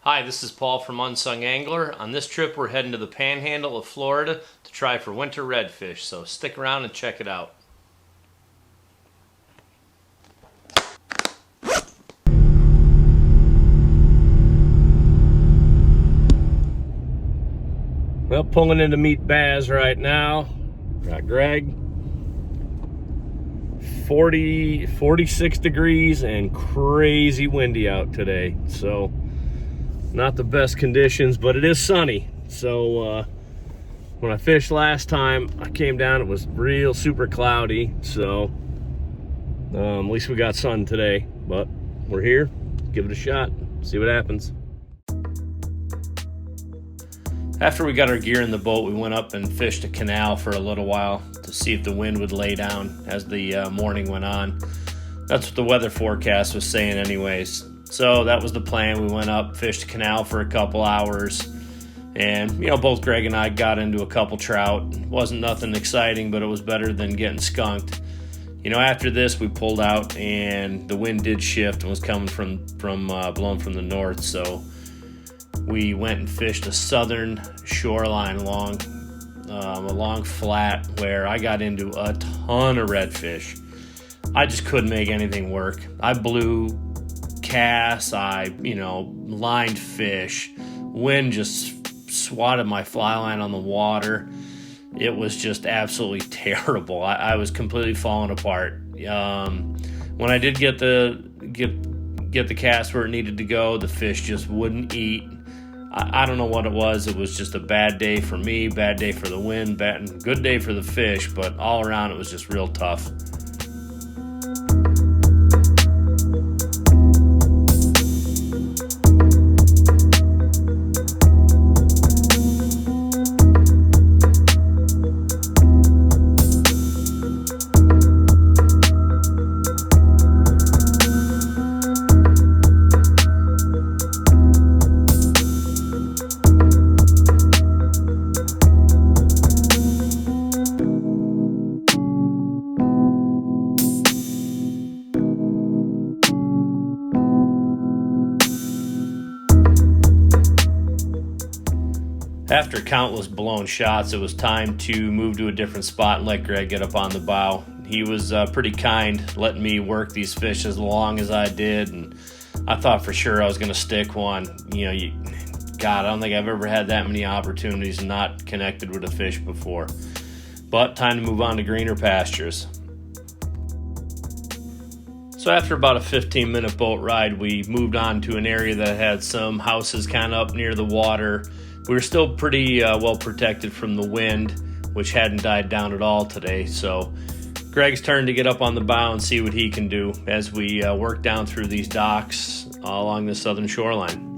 Hi, this is Paul from Unsung Angler. On this trip, we're heading to the Panhandle of Florida to try for winter redfish, so stick around and check it out. Well, pulling in to meet Baz right now. Got Greg. 46 degrees and crazy windy out today, so not the best conditions, but it is sunny. So when I fished last time, I came down, it was real super cloudy, so at least we got sun today. But we're here, give it a shot, see what happens. After we got our gear in the boat, we went up and fished a canal for a little while to see if the wind would lay down as the morning went on. That's what the weather forecast was saying anyways. So that was the plan. We went up, fished a canal for a couple hours, and both Greg and I got into a couple trout. It wasn't nothing exciting, but it was better than getting skunked. After this, we pulled out, and the wind did shift and was coming from blowing from the north. So we went and fished a southern shoreline along a long flat where I got into a ton of redfish. I just couldn't make anything work. I blew casts, I lined fish. Wind just swatted my fly line on the water. It was just absolutely terrible. I was completely falling apart. When I did get the cast where it needed to go, the fish just wouldn't eat. I don't know what it was. It was just a bad day for me, bad day for the wind, good day for the fish, but all around it was just real tough. After countless blown shots, it was time to move to a different spot and let Greg get up on the bow. He was pretty kind, letting me work these fish as long as I did, and I thought for sure I was going to stick one. God, I don't think I've ever had that many opportunities and not connected with a fish before. But time to move on to greener pastures. So after about a 15-minute boat ride, we moved on to an area that had some houses kind of up near the water. We were still pretty well protected from the wind, which hadn't died down at all today. So Greg's turn to get up on the bow and see what he can do as we work down through these docks along the southern shoreline.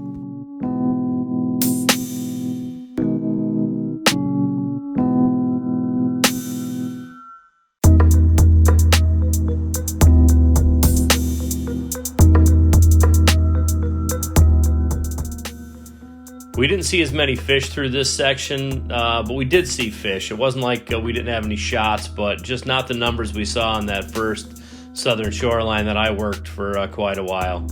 We didn't see as many fish through this section, but we did see fish. It wasn't like we didn't have any shots, but just not the numbers we saw on that first southern shoreline that I worked for quite a while.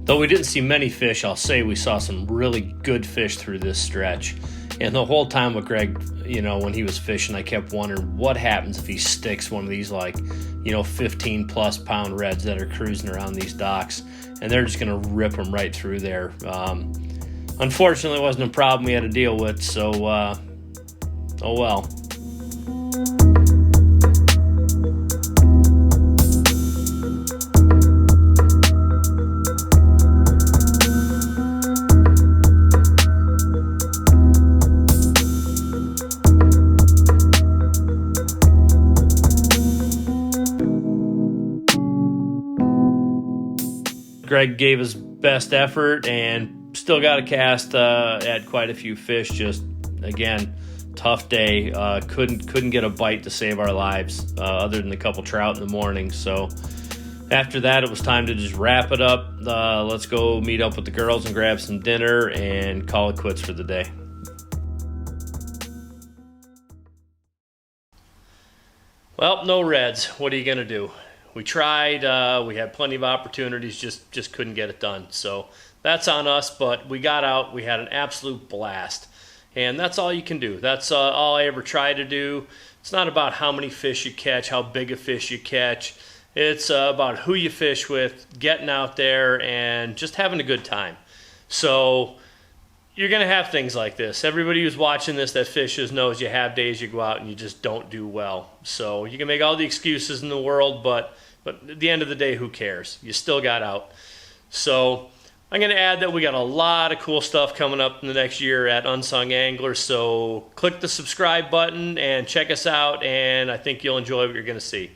Though we didn't see many fish, I'll say we saw some really good fish through this stretch. And the whole time with Greg, when he was fishing, I kept wondering what happens if he sticks one of these 15 plus pound reds that are cruising around these docks, and they're just going to rip them right through there. Unfortunately, it wasn't a problem we had to deal with, so oh well. Greg gave his best effort and still got a cast, had quite a few fish. Just, again, tough day. Couldn't get a bite to save our lives, other than a couple trout in the morning. So after that, it was time to just wrap it up. Let's go meet up with the girls and grab some dinner and call it quits for the day. Well, no reds. What are you going to do? We tried. We had plenty of opportunities, just couldn't get it done. So that's on us, but we got out. We had an absolute blast. And that's all you can do. That's all I ever try to do. It's not about how many fish you catch, how big a fish you catch. It's about who you fish with, getting out there, and just having a good time. So you're going to have things like this. Everybody who's watching this that fishes knows you have days you go out and you just don't do well. So you can make all the excuses in the world, but at the end of the day, who cares? You still got out. So I'm going to add that we got a lot of cool stuff coming up in the next year at Unsung Angler. So click the subscribe button and check us out, and I think you'll enjoy what you're going to see.